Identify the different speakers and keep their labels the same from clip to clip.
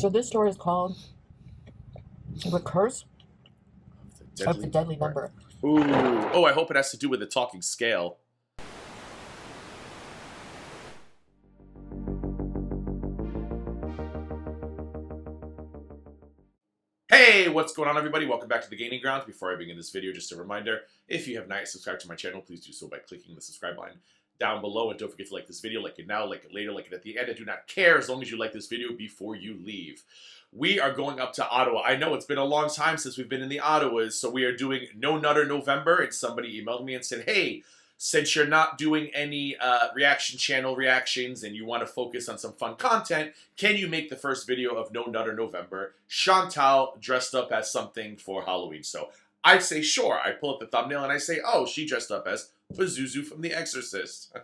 Speaker 1: So this story is called The Curse of the Deadly Number.
Speaker 2: Ooh. Oh, I hope it has to do with the talking scale. Hey, what's going on, everybody? Welcome back to The TheGGround. Before I begin this video, just a reminder, if you have not subscribed to my channel, please do so by clicking the subscribe button down below. And don't forget to like this video, like it now, like it later, like it at the end. I do not care as long as you like this video before you leave. We are going up to Ottawa. I know it's been a long time since we've been in the Ottawas, so we are doing No Nutter November. And somebody emailed me and said, hey, since you're not doing any reaction channel reactions and you want to focus on some fun content, can you make the first video of No Nutter November, Chantal dressed up as something for Halloween? So I say, sure. I pull up the thumbnail and I say, oh, she dressed up as Pazuzu from The Exorcist.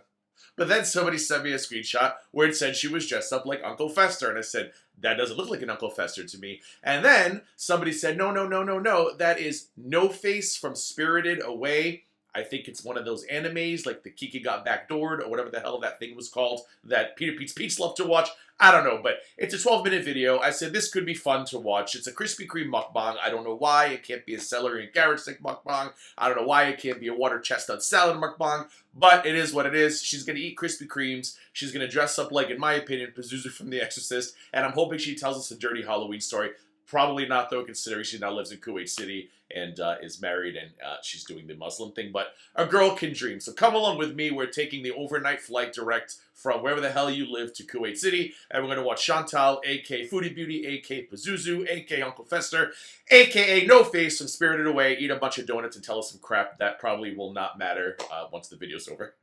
Speaker 2: But then somebody sent me a screenshot where it said she was dressed up like Uncle Fester. And I said, that doesn't look like an Uncle Fester to me. And then somebody said, no, that is No Face from Spirited Away. I think it's one of those animes, like the Kiki Got Backdoored, or whatever the hell that thing was called, that Peter Pete's Pete's loved to watch. I don't know, but it's a 12-minute video. I said this could be fun to watch. It's a Krispy Kreme mukbang. I don't know why it can't be a celery and carrot stick mukbang. I don't know why it can't be a water chestnut salad mukbang, but it is what it is. She's going to eat Krispy Kremes. She's going to dress up like, in my opinion, Pazuzu from The Exorcist, and I'm hoping she tells us a dirty Halloween story. Probably not, though, considering she now lives in Kuwait City and is married, and she's doing the Muslim thing. But a girl can dream. So come along with me. We're taking the overnight flight direct from wherever the hell you live to Kuwait City. And we're going to watch Chantal, a.k.a. Foodie Beauty, a.k.a. Pazuzu, a.k.a. Uncle Fester, a.k.a. No Face from Spirited Away, eat a bunch of donuts and tell us some crap that probably will not matter once the video's over.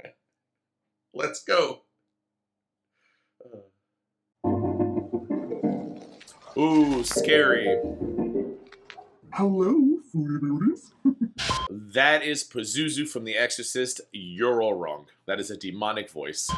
Speaker 2: Let's go. Ooh, scary.
Speaker 3: Hello, Foodie Beauties.
Speaker 2: That is Pazuzu from The Exorcist. You're all wrong. That is a demonic voice.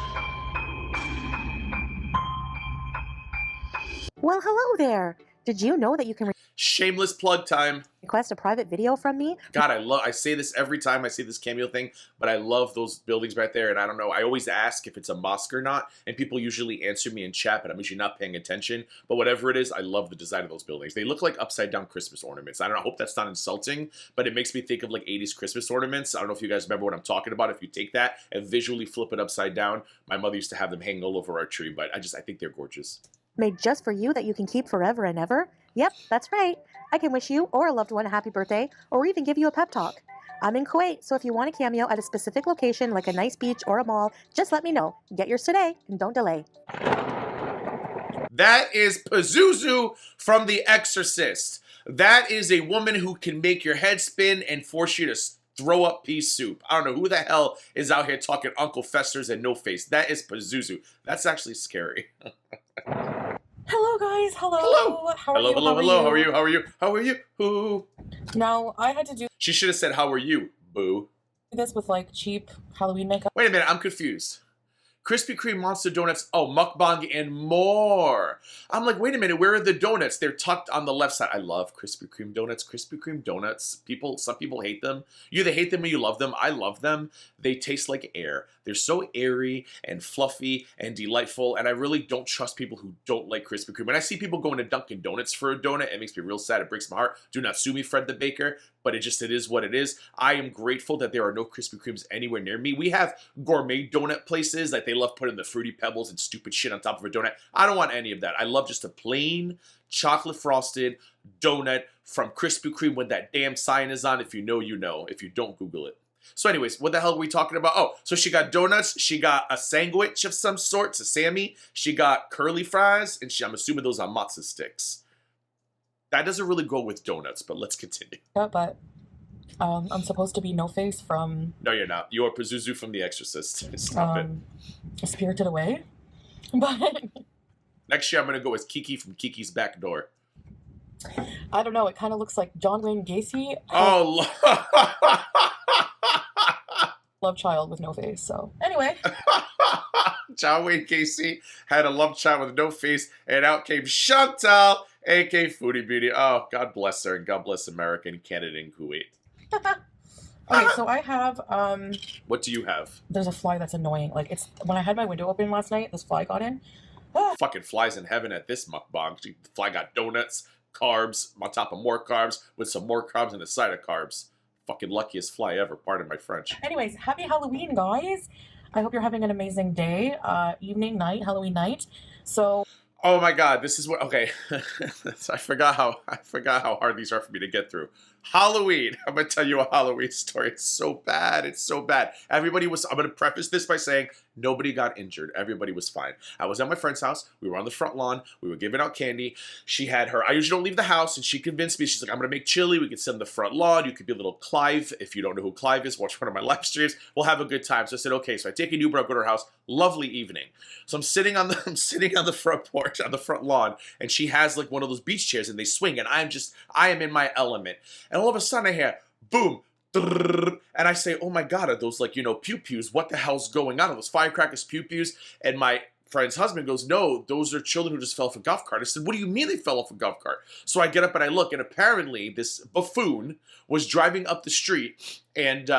Speaker 4: Well, hello there. Did you know that you can
Speaker 2: Shameless plug time.
Speaker 4: request a private video from me?
Speaker 2: God, I say this every time I see this cameo thing, but I love those buildings right there, and I don't know, I always ask if it's a mosque or not, and people usually answer me in chat, but I'm usually not paying attention, but whatever it is, I love the design of those buildings. They look like upside-down Christmas ornaments. I don't know, I hope that's not insulting, but it makes me think of like 80s Christmas ornaments. I don't know if you guys remember what I'm talking about. If you take that and visually flip it upside down, my mother used to have them hanging all over our tree, but I think they're gorgeous.
Speaker 4: Made just for you that you can keep forever and ever? Yep, that's right. I can wish you or a loved one a happy birthday, or even give you a pep talk. I'm in Kuwait, so if you want a cameo at a specific location like a nice beach or a mall, just let me know. Get yours today and don't delay.
Speaker 2: That is Pazuzu from The Exorcist. That is a woman who can make your head spin and force you to throw up pea soup. I don't know who the hell is out here talking Uncle Festers and No Face. That is Pazuzu. That's actually scary.
Speaker 1: Hello, guys. Hello.
Speaker 2: Hello.
Speaker 1: How are you?
Speaker 2: Hello. How are you? Who?
Speaker 1: Now, I had to do
Speaker 2: She should have said, how are you, boo?
Speaker 1: this with, like, cheap Halloween makeup.
Speaker 2: Wait a minute, I'm confused. Krispy Kreme monster donuts, oh, mukbang and more. I'm like, wait a minute, where are the donuts? They're tucked on the left side. I love Krispy Kreme donuts. Krispy Kreme donuts, some people hate them. You either hate them or you love them. I love them. They taste like air. They're so airy and fluffy and delightful, and I really don't trust people who don't like Krispy Kreme. When I see people going to Dunkin' Donuts for a donut, it makes me real sad. It breaks my heart. Do not sue me, Fred the Baker, but it is what it is. I am grateful that there are no Krispy Kremes anywhere near me. We have gourmet donut places, like they love putting the Fruity Pebbles and stupid shit on top of a donut. I don't want any of that. I love just a plain chocolate frosted donut from Krispy Kreme when that damn sign is on. If you know, you know. If you don't, Google it. So anyways, what the hell are we talking about? Oh, so she got donuts, she got a sandwich of some sort, a Sammy, she got curly fries, and I'm assuming those are matzo sticks. That doesn't really go with donuts, but let's continue.
Speaker 1: Yeah, but I'm supposed to be No Face from...
Speaker 2: No, you're not. You're Pazuzu from The Exorcist. Stop it.
Speaker 1: Spirited Away. But...
Speaker 2: Next year, I'm going to go as Kiki from Kiki's Back Door.
Speaker 1: I don't know, it kind of looks like John Wayne Gacy.
Speaker 2: Oh,
Speaker 1: Love child with No Face, so... Anyway.
Speaker 2: John Wayne Gacy had a love child with no face, and out came Chantal, a.k.a. Foodie Beauty. Oh, God bless her, and God bless America and Canada and Kuwait.
Speaker 1: Okay, so I have,
Speaker 2: What do you have?
Speaker 1: there's a fly that's annoying. Like, it's, when I had my window open last night, this fly got in.
Speaker 2: Fucking flies in heaven at this mukbang. The fly got donuts, carbs, on top of more carbs, with some more carbs and a side of carbs. Fucking luckiest fly ever, pardon my French.
Speaker 1: Anyways, happy Halloween, guys. I hope you're having an amazing day, evening, night, Halloween night. So...
Speaker 2: Oh my God, this is what, okay. I forgot how hard these are for me to get through. Halloween. I'm going to tell you a Halloween story. It's so bad. It's so bad. I'm going to preface this by saying nobody got injured. Everybody was fine. I was at my friend's house. We were on the front lawn. We were giving out candy. She had her, I usually don't leave the house, and she convinced me. She's like, I'm going to make chili. We could sit on the front lawn. You could be a little Clive. If you don't know who Clive is, watch one of my live streams. We'll have a good time. So I said, okay. So I take an Uber. I go to her house. Lovely evening. So I'm sitting on the front porch, on the front lawn, and she has like one of those beach chairs, and they swing, and I am in my element. And all of a sudden I hear, boom, and I say, oh my God, are those like, pew-pews? What the hell's going on? Are those firecrackers pew-pews? And my friend's husband goes, no, those are children who just fell off a golf cart. I said, what do you mean they fell off a golf cart? So I get up and I look, and apparently this buffoon was driving up the street, and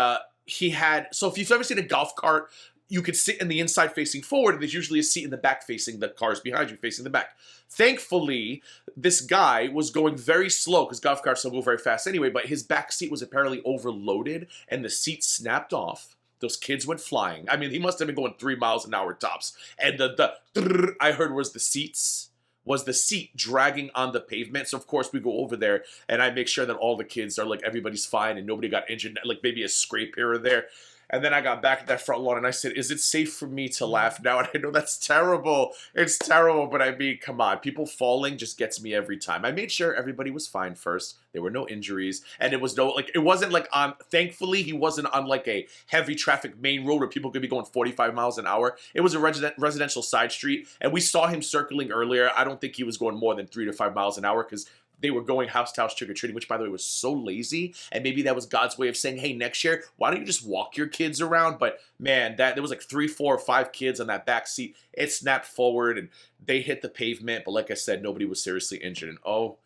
Speaker 2: he had, so if you've ever seen a golf cart, you could sit in the inside facing forward, and there's usually a seat in the back facing the cars behind you, facing the back. Thankfully, this guy was going very slow, because golf carts don't go very fast anyway, but his back seat was apparently overloaded, and the seat snapped off. Those kids went flying. I mean, he must have been going 3 miles an hour tops. And the I heard was the seat dragging on the pavement. So, of course, we go over there, and I make sure that all the kids are, like, everybody's fine, and nobody got injured, like maybe a scrape here or there. And then I got back at that front lawn, and I said, is it safe for me to laugh now? And I know that's terrible. It's terrible, but I mean, come on. People falling just gets me every time. I made sure everybody was fine first. There were no injuries. And it wasn't like on, thankfully, he wasn't on like a heavy traffic main road where people could be going 45 miles an hour. It was a residential side street. And we saw him circling earlier. I don't think he was going more than 3 to 5 miles an hour, because they were going house to house trick-or-treating, which, by the way, was so lazy. And maybe that was God's way of saying, hey, next year, why don't you just walk your kids around? But, man, there was like 3, 4, or 5 kids on that back seat. It snapped forward, and they hit the pavement. But like I said, nobody was seriously injured. And, oh,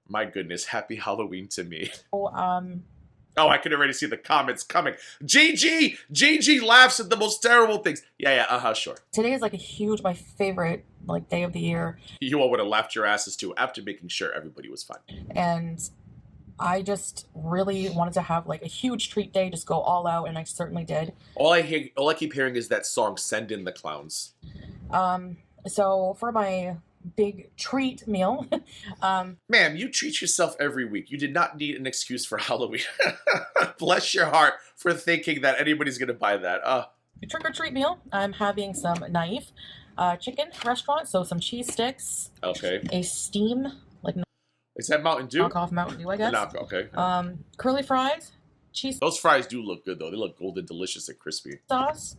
Speaker 2: my goodness, happy Halloween to me. Oh, I can already see the comments coming. GG laughs at the most terrible things. Yeah, sure.
Speaker 1: Today is like my favorite like day of the year.
Speaker 2: You all would have laughed your asses too after making sure everybody was fine.
Speaker 1: And I just really wanted to have like a huge treat day, just go all out, and I certainly did.
Speaker 2: All I keep hearing is that song, Send in the Clowns.
Speaker 1: So for my big treat meal.
Speaker 2: Ma'am, you treat yourself every week. You did not need an excuse for Halloween. Bless your heart for thinking that anybody's going to buy that.
Speaker 1: Trick-or-treat meal. I'm having some Naif chicken restaurant, so some cheese sticks.
Speaker 2: Okay.
Speaker 1: A steam, like...
Speaker 2: Is that Mountain Dew?
Speaker 1: Knockoff Mountain Dew, I guess.
Speaker 2: Okay.
Speaker 1: Curly fries. Cheese.
Speaker 2: Those fries do look good, though. They look golden delicious and crispy.
Speaker 1: Sauce.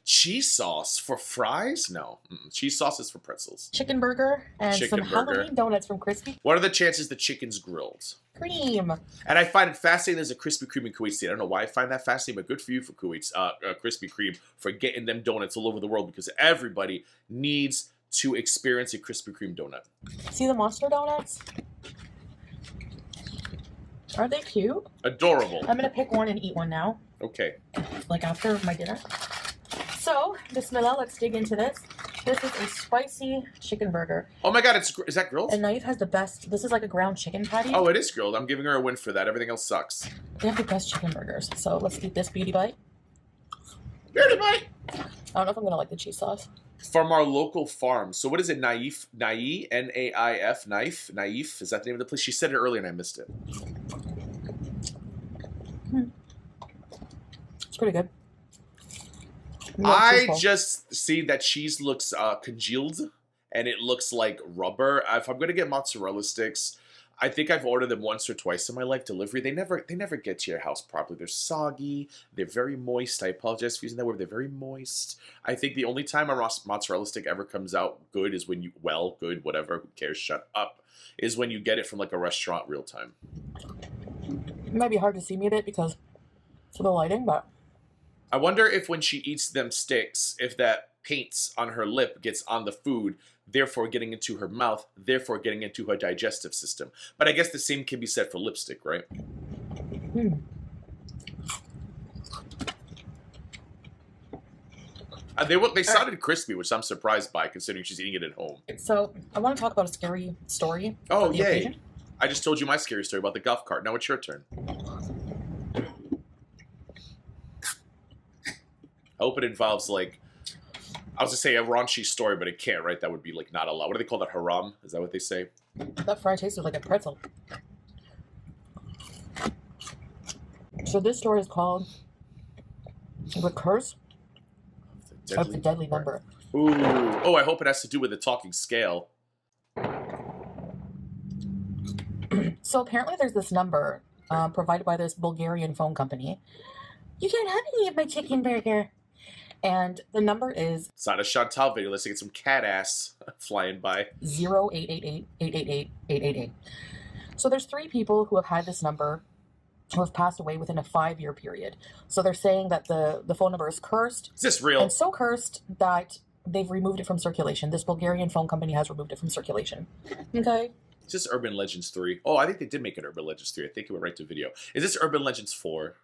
Speaker 2: Cheese sauce for fries? No. Cheese sauce is for pretzels.
Speaker 1: Chicken burger. And
Speaker 2: Chicken
Speaker 1: some
Speaker 2: burger.
Speaker 1: Halloween donuts from Krispy
Speaker 2: What are the chances the chicken's grilled?
Speaker 1: Kreme.
Speaker 2: And I find it fascinating there's a Krispy Kreme in Kuwait City. I don't know why I find that fascinating, but good for you for Kuwait's Krispy Kreme for getting them donuts all over the world, because everybody needs to experience a Krispy Kreme donut.
Speaker 1: See the monster donuts? Aren't they cute?
Speaker 2: Adorable.
Speaker 1: I'm gonna pick one and eat one now.
Speaker 2: Okay.
Speaker 1: Like after my dinner. So, bismillah, let's dig into this. This is a spicy chicken burger.
Speaker 2: Oh my God, is that grilled?
Speaker 1: And Naif has the best, this is like a ground chicken patty.
Speaker 2: Oh, it is grilled. I'm giving her a win for that. Everything else sucks.
Speaker 1: They have the best chicken burgers. So let's eat this beauty bite.
Speaker 2: Beauty bite!
Speaker 1: I don't know if I'm gonna like the cheese sauce.
Speaker 2: From our local farm. So what is it? Naif? N-A-I-F? Naif? Is that the name of the place? She said it earlier and I missed it.
Speaker 1: It's pretty good.
Speaker 2: I just see that cheese looks congealed and it looks like rubber. If I'm going to get mozzarella sticks, I think I've ordered them once or twice in my life, delivery. They never get to your house properly. They're soggy. They're very moist. I apologize for using that word. They're very moist. I think the only time a mozzarella stick ever comes out good is when good, whatever, who cares, shut up, is when you get it from like a restaurant real time.
Speaker 1: It might be hard to see me a bit because of the lighting, but...
Speaker 2: I wonder if when she eats them sticks, if that paint on her lip gets on the food, therefore getting into her mouth, therefore getting into her digestive system. But I guess the same can be said for lipstick, right? They sounded crispy, which I'm surprised by, considering she's eating it at home.
Speaker 1: So I want to talk about a scary story.
Speaker 2: Oh,
Speaker 1: for the
Speaker 2: yay.
Speaker 1: occasion.
Speaker 2: I just told you my scary story about the golf cart. Now it's your turn. I hope it involves, like, I was going to say a raunchy story, but it can't, right? That would be, like, not allowed. What do they call that? Haram? Is that what they say?
Speaker 1: That fry tasted like a pretzel. So this story is called The Curse of the Deadly Number.
Speaker 2: Ooh. Oh, I hope it has to do with the talking scale.
Speaker 1: So apparently there's this number provided by this Bulgarian phone company. You can't have any of my chicken burger. And the number is...
Speaker 2: It's not a Chantal video. Let's get some cat ass flying by.
Speaker 1: 0888-888-888. So there's 3 people who have had this number who have passed away within a 5-year period. So they're saying that the phone number is cursed.
Speaker 2: Is this real?
Speaker 1: And so cursed that they've removed it from circulation. This Bulgarian phone company has removed it from circulation. Okay?
Speaker 2: Is this Urban Legends 3? Oh, I think they did make it Urban Legends 3. I think it went right to video. Is this Urban Legends 4?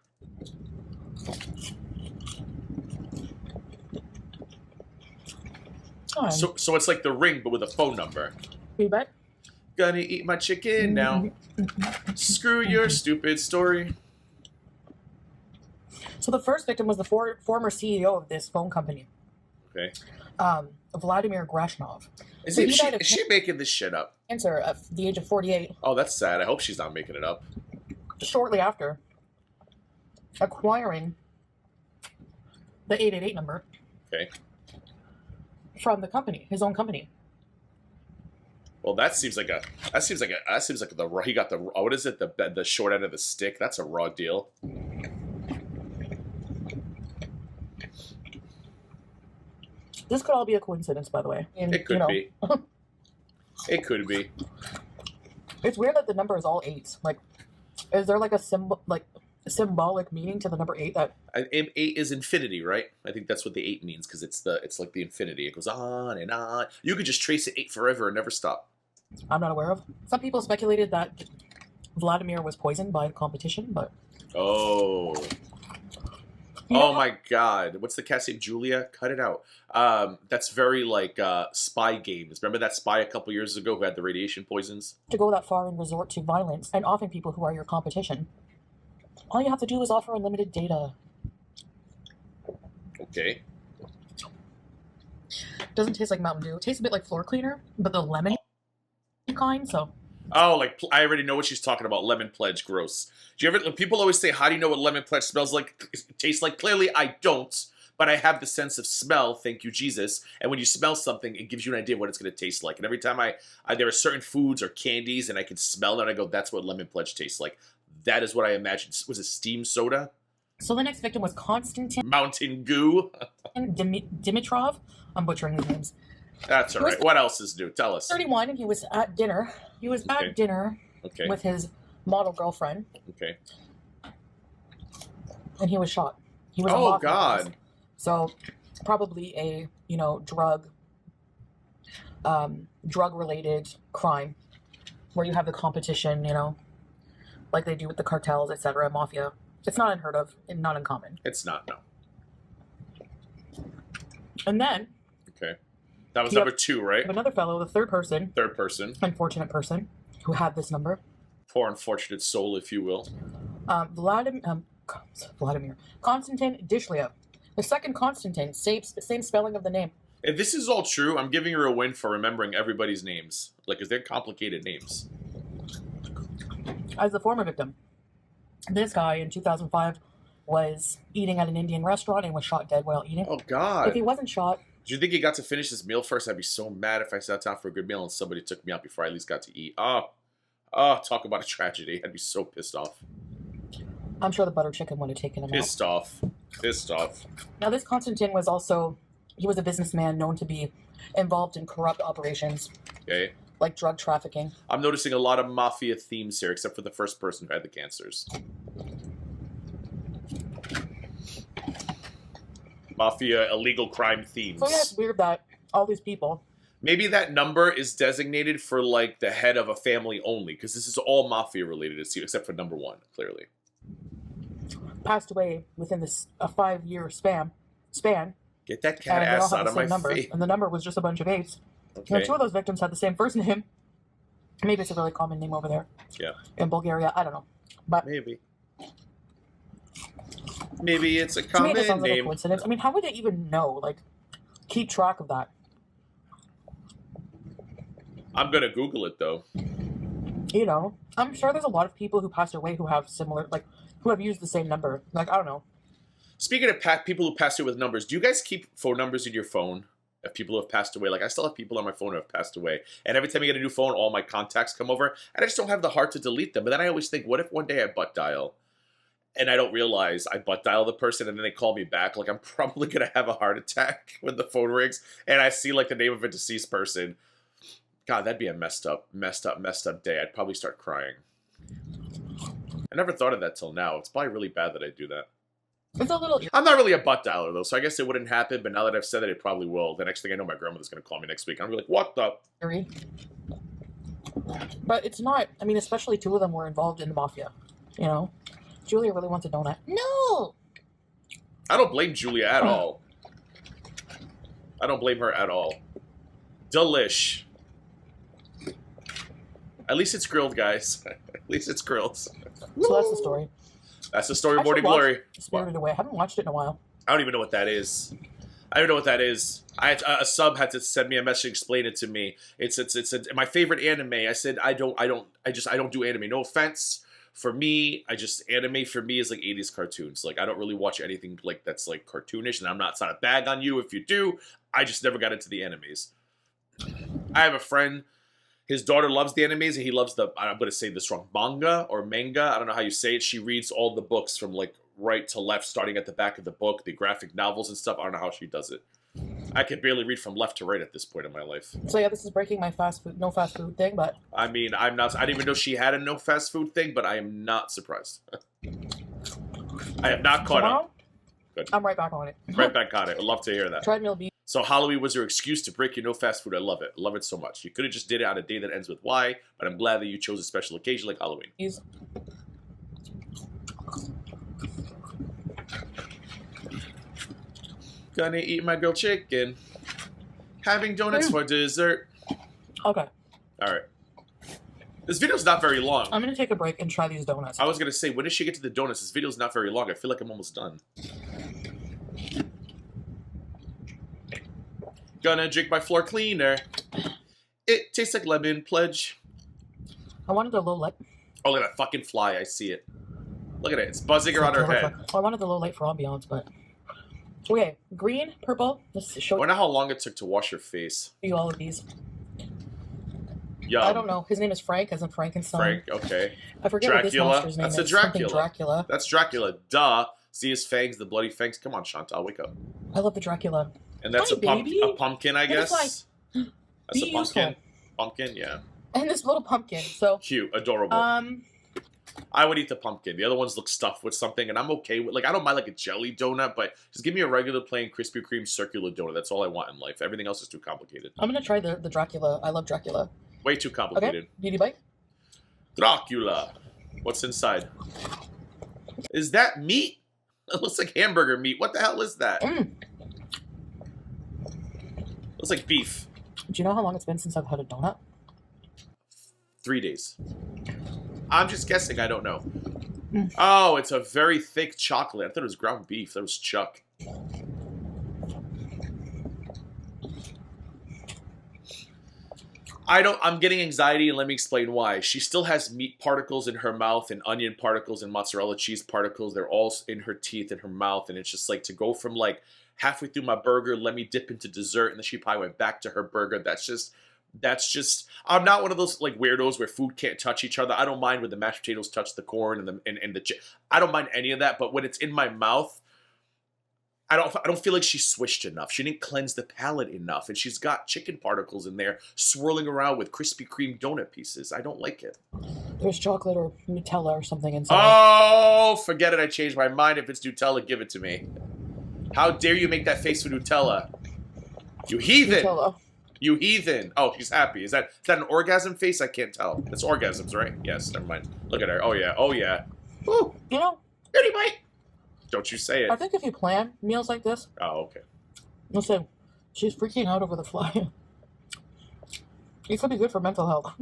Speaker 2: So it's like The Ring, but with a phone number.
Speaker 1: You bet.
Speaker 2: Gonna eat my chicken now. Screw your stupid story.
Speaker 1: So the first victim was the former CEO of this phone company.
Speaker 2: Okay.
Speaker 1: Vladimir Grashnov.
Speaker 2: Is
Speaker 1: So
Speaker 2: she making this shit up?
Speaker 1: Cancer at the age of 48.
Speaker 2: Oh, that's sad. I hope she's not making it up.
Speaker 1: Shortly after acquiring the 888 number.
Speaker 2: Okay.
Speaker 1: From the company, his own company.
Speaker 2: Well, that seems like he got the what is it, the short end of the stick. That's a raw deal.
Speaker 1: This could all be a coincidence, by the way. And,
Speaker 2: It could be. It could be.
Speaker 1: It's weird that the number is all 8s. Like, is there like a symbolic meaning to the number 8 that
Speaker 2: 8 is infinity, right? I think that's what the 8 means, because it's like the infinity. It goes on and on. You could just trace it 8 forever and never stop.
Speaker 1: I'm not aware of? Some people speculated that Vladimir was poisoned by the competition, but...
Speaker 2: Oh.
Speaker 1: You know
Speaker 2: Oh my god. What's the cat's name? Julia? Cut it out. That's very like spy games. Remember that spy a couple years ago who had the radiation poisons?
Speaker 1: To go that far and resort to violence, and often people who are your competition. All you have to do is offer unlimited data.
Speaker 2: Okay.
Speaker 1: Doesn't taste like Mountain Dew. It tastes a bit like floor cleaner, but the lemon kind, so...
Speaker 2: Oh, like, I already know what she's talking about. Lemon Pledge, gross. Do you ever... People always say, how do you know what Lemon Pledge smells like? Tastes like? Clearly, I don't. But I have the sense of smell, thank you, Jesus. And when you smell something, it gives you an idea of what it's going to taste like. And every time there are certain foods or candies, and I can smell it, and I go, that's what Lemon Pledge tastes like. That is what I imagined. Was it steam soda?
Speaker 1: So the next victim was Konstantin
Speaker 2: Mountain Goo?
Speaker 1: Dimitrov. I'm butchering these names.
Speaker 2: That's all right. What else is new? Tell us.
Speaker 1: 31, and he was at dinner. He was at dinner with his model girlfriend.
Speaker 2: Okay.
Speaker 1: And he was shot. He was
Speaker 2: oh, God.
Speaker 1: So probably a, drug-related crime where you have the competition, like they do with the cartels, etc., Mafia. It's not unheard of and not uncommon.
Speaker 2: It's not, no.
Speaker 1: And then...
Speaker 2: Okay. That was number 2, right?
Speaker 1: Another fellow, the third person.
Speaker 2: Third person.
Speaker 1: Unfortunate person who had this number.
Speaker 2: Poor unfortunate soul, if you will.
Speaker 1: Vladimir. Konstantin Dishlyev. The second Konstantin, same spelling of the name.
Speaker 2: If this is all true, I'm giving her a win for remembering everybody's names. Like, because they're complicated names.
Speaker 1: As the former victim, this guy in 2005 was eating at an Indian restaurant and was shot dead while eating.
Speaker 2: Oh, God.
Speaker 1: If he wasn't shot...
Speaker 2: Do you think he got to finish his meal first? I'd be so mad if I sat down for a good meal and somebody took me out before I at least got to eat. Oh, talk about a tragedy. I'd be so pissed off.
Speaker 1: I'm sure the butter chicken would have taken him
Speaker 2: Pissed off. Pissed off.
Speaker 1: Now, this Konstantin was also... He was a businessman known to be involved in corrupt operations.
Speaker 2: Okay.
Speaker 1: Like drug trafficking.
Speaker 2: I'm noticing a lot of Mafia themes here, except for the first person who had the cancers. Mafia, illegal crime themes.
Speaker 1: So yeah, it's weird that all these people...
Speaker 2: Maybe that number is designated for, like, the head of a family only, because this is all Mafia related, except for number 1, clearly.
Speaker 1: Passed away within a 5-year span.
Speaker 2: Get that cat
Speaker 1: and they all
Speaker 2: ass
Speaker 1: have
Speaker 2: out
Speaker 1: the
Speaker 2: of my
Speaker 1: same number,
Speaker 2: face.
Speaker 1: and the number was just a bunch of 8s.
Speaker 2: Okay.
Speaker 1: And 2 of those victims had the same first name. Maybe it's a really common name over there.
Speaker 2: Yeah.
Speaker 1: In Bulgaria, I don't know. But
Speaker 2: Maybe it's a
Speaker 1: to me,
Speaker 2: common
Speaker 1: this sounds like a
Speaker 2: name.
Speaker 1: coincidence. I mean, how would they even know? Like, keep track of that?
Speaker 2: I'm gonna Google it though.
Speaker 1: You know, I'm sure there's a lot of people who passed away who have similar, like, who have used the same number. Like, I don't know.
Speaker 2: Speaking of people who passed away with numbers, do you guys keep phone numbers in your phone of people who have passed away? Like, I still have people on my phone who have passed away. And every time I get a new phone, all my contacts come over. And I just don't have the heart to delete them. But then I always think, what if one day I butt dial? And I don't realize I butt dial the person and then they call me back. Like, I'm probably going to have a heart attack when the phone rings. And I see, like, the name of a deceased person. God, that'd be a messed up day. I'd probably start crying. I never thought of that till now. It's probably really bad that I do that.
Speaker 1: It's a little.
Speaker 2: I'm not really a butt dialer, though, so I guess it wouldn't happen, but now that I've said it, it probably will. The next thing I know, my grandmother's going to call me next week. I'm going to be like, what the?
Speaker 1: Eerie. But it's not. I mean, especially 2 of them were involved in the Mafia. You know? Julia really wants a donut. No!
Speaker 2: I don't blame Julia at all. I don't blame her at all. Delish. At least it's grilled, guys. At least it's grilled.
Speaker 1: So that's the story.
Speaker 2: That's the story of
Speaker 1: I should
Speaker 2: Morning
Speaker 1: watch
Speaker 2: Glory.
Speaker 1: Spirited Away. I haven't watched it in a while.
Speaker 2: I don't even know what that is. I don't know what that is. A sub had to send me a message, explain it to me. It's my favorite anime. I said I don't do anime. No offense. For me, anime for me is like 80s cartoons. Like, I don't really watch anything like that's like cartoonish, and it's not a bag on you if you do. I just never got into the animes. I have a friend, his daughter loves the animes, and he loves I'm going to say this wrong, manga or manga. I don't know how you say it. She reads all the books from like right to left, starting at the back of the book, the graphic novels and stuff. I don't know how she does it. I can barely read from left to right at this point in my life.
Speaker 1: So yeah, this is breaking my no fast food thing, but
Speaker 2: I mean, I didn't even know she had a no fast food thing, but I am not surprised. I have not caught up. Good.
Speaker 1: I'm right back on it.
Speaker 2: Right back on it. I'd love to hear that.
Speaker 1: Treadmill beef.
Speaker 2: So Halloween was your excuse to break your no fast food. I love it. I love it so much. You could have just did it on a day that ends with Y, but I'm glad that you chose a special occasion like Halloween. Gonna eat my grilled chicken. Having donuts for dessert.
Speaker 1: Okay.
Speaker 2: All right. This video's not very long.
Speaker 1: I'm gonna take a break and try these donuts.
Speaker 2: I was gonna say, when does she get to the donuts? This video's not very long. I feel like I'm almost done. Gonna drink my floor cleaner. It tastes like lemon pledge.
Speaker 1: I wanted the low light.
Speaker 2: Oh, look at that fucking fly. I see it. Look at it. It's buzzing around her head.
Speaker 1: I wanted the low light for ambiance, but okay. Green, purple. Let's show
Speaker 2: I wonder how long it took to wash your face.
Speaker 1: you all of these.
Speaker 2: Yum.
Speaker 1: I don't know. His name is Frank, as in Frankenstein.
Speaker 2: Frank, okay.
Speaker 1: I forget
Speaker 2: Dracula.
Speaker 1: what this monster's name
Speaker 2: That's
Speaker 1: is.
Speaker 2: a Dracula.
Speaker 1: Something Dracula.
Speaker 2: That's Dracula. Duh. See his fangs, the bloody fangs. Come on, Chantal, wake up.
Speaker 1: I love the Dracula.
Speaker 2: And that's
Speaker 1: Hi, baby.
Speaker 2: a pumpkin, I
Speaker 1: It is
Speaker 2: guess.
Speaker 1: like,
Speaker 2: That's
Speaker 1: be
Speaker 2: a pumpkin.
Speaker 1: useful.
Speaker 2: Pumpkin, yeah.
Speaker 1: And this little pumpkin. So
Speaker 2: Cute, adorable. I would eat the pumpkin. The other ones look stuffed with something, and I'm okay with, like, I don't mind like a jelly donut, but just give me a regular plain Krispy Kreme circular donut. That's all I want in life. Everything else is too complicated.
Speaker 1: I'm gonna try the Dracula. I love Dracula.
Speaker 2: Way too complicated.
Speaker 1: Okay. Beauty bite.
Speaker 2: Dracula. What's inside? Is that meat? It looks like hamburger meat. What the hell is that? Looks like beef.
Speaker 1: Do you know how long it's been since I've had a donut?
Speaker 2: 3 days. I'm just guessing. I don't know. Oh, it's a very thick chocolate. I thought it was ground beef. That was chuck. I'm getting anxiety, and let me explain why. She still has meat particles in her mouth, and onion particles, and mozzarella cheese particles. They're all in her teeth and her mouth, and it's just like to go from like halfway through my burger, let me dip into dessert, and then she probably went back to her burger. That's just. I'm not one of those like weirdos where food can't touch each other. I don't mind when the mashed potatoes touch the corn and the I don't mind any of that, but when it's in my mouth, I don't feel like she swished enough. She didn't cleanse the palate enough, and she's got chicken particles in there swirling around with Krispy Kreme donut pieces. I don't like it.
Speaker 1: There's chocolate or Nutella or something inside.
Speaker 2: Oh, forget it. I changed my mind. If it's Nutella, give it to me. How dare you make that face for Nutella? You heathen.
Speaker 1: Nutella.
Speaker 2: You heathen. Oh, she's happy. Is that an orgasm face? I can't tell. It's orgasms, right? Yes, never mind. Look at her. Oh, yeah. Oh, yeah. Woo.
Speaker 1: You know,
Speaker 2: Pretty bite. Don't you say it.
Speaker 1: I think if you plan meals like this,
Speaker 2: Oh, okay.
Speaker 1: Listen, she's freaking out over the fly. It could be good for mental health.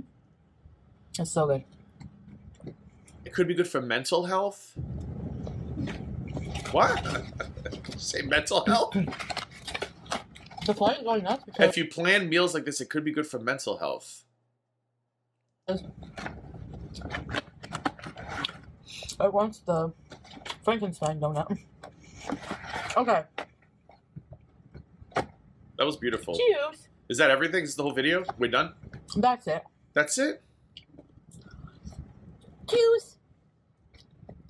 Speaker 1: It's so good.
Speaker 2: It could be good for mental health? What? Say mental health?
Speaker 1: The fly is going nuts because
Speaker 2: If you plan meals like this, it could be good for mental health.
Speaker 1: it wants the Frankenstein donut. Okay.
Speaker 2: That was beautiful.
Speaker 1: Cheers.
Speaker 2: Is that everything? Is the whole video? We're done?
Speaker 1: That's it.
Speaker 2: That's it?
Speaker 1: Juice.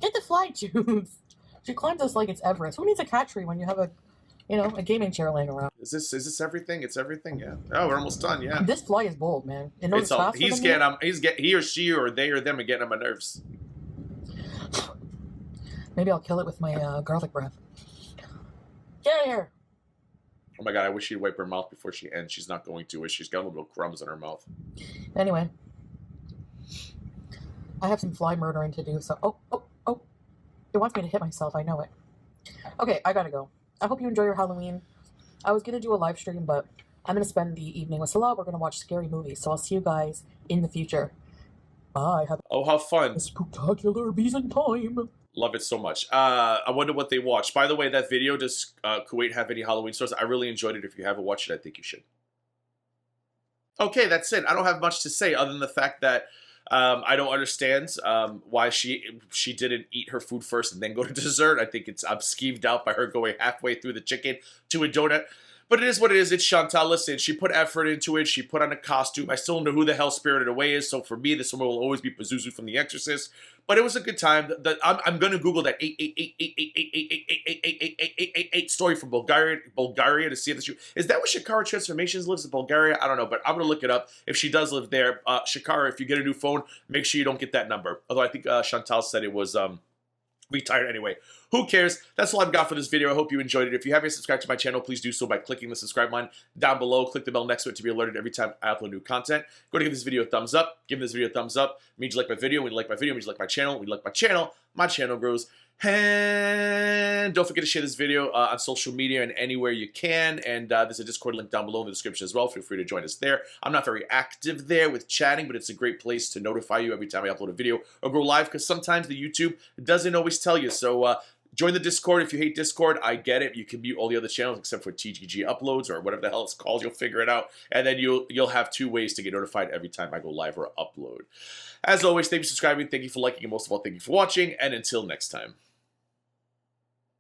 Speaker 1: Get the fly juice. She climbs us like it's Everest. Who needs a cat tree when you have a, a gaming chair laying around?
Speaker 2: Is this everything? It's everything, yeah. Oh, we're almost done, yeah.
Speaker 1: This fly is bold, man. It knows
Speaker 2: It's all,
Speaker 1: faster
Speaker 2: he's
Speaker 1: than
Speaker 2: getting he or she or they or them are getting on my nerves.
Speaker 1: me. Maybe I'll kill it with my garlic breath. Get out of here.
Speaker 2: Oh my god, I wish she'd wipe her mouth before she ends. She's not going to. She's got little crumbs in her mouth.
Speaker 1: Anyway. I have some fly murdering to do, so... Oh. It wants me to hit myself, I know it. Okay, I gotta go. I hope you enjoy your Halloween. I was gonna do a live stream, but I'm gonna spend the evening with Salah. We're gonna watch scary movies, so I'll see you guys in the future. Bye. Have
Speaker 2: Oh, how fun.
Speaker 1: a spectacular bees in time.
Speaker 2: Love it so much. I wonder what they watched. By the way, that video, does Kuwait have any Halloween stores? I really enjoyed it. If you haven't watched it, I think you should. Okay, that's it. I don't have much to say other than the fact that I don't understand why she didn't eat her food first and then go to dessert. I think I'm skeeved out by her going halfway through the chicken to a donut. But it is what it is. It's Chantal. Listen, she put effort into it. She put on a costume. I still don't know who the hell Spirited Away is. So for me, this one will always be Pazuzu from The Exorcist. But it was a good time. I'm going to Google that 888 story from Bulgaria to see if the is that where Shakara Transformations lives in Bulgaria? I don't know, but I'm going to look it up. If she does live there, Shakara, if you get a new phone, make sure you don't get that number. Although I think Chantal said it was retired anyway. Who cares? That's all I've got for this video. I hope you enjoyed it. If you haven't subscribed to my channel, please do so by clicking the subscribe button down below. Click the bell next to it to be alerted every time I upload new content. Go to give this video a thumbs up. Give this video a thumbs up. It means you like my video. When you like my video, it means you like my channel. When you like my channel grows. And don't forget to share this video on social media and anywhere you can. And there's a Discord link down below in the description as well. Feel free to join us there. I'm not very active there with chatting, but it's a great place to notify you every time I upload a video or go live, because sometimes the YouTube doesn't always tell you. So join the Discord. If you hate Discord, I get it. You can mute all the other channels except for TGG uploads or whatever the hell it's called. You'll figure it out. And then you'll have 2 ways to get notified every time I go live or upload. As always, thank you for subscribing. Thank you for liking. And most of all, thank you for watching. And until next time.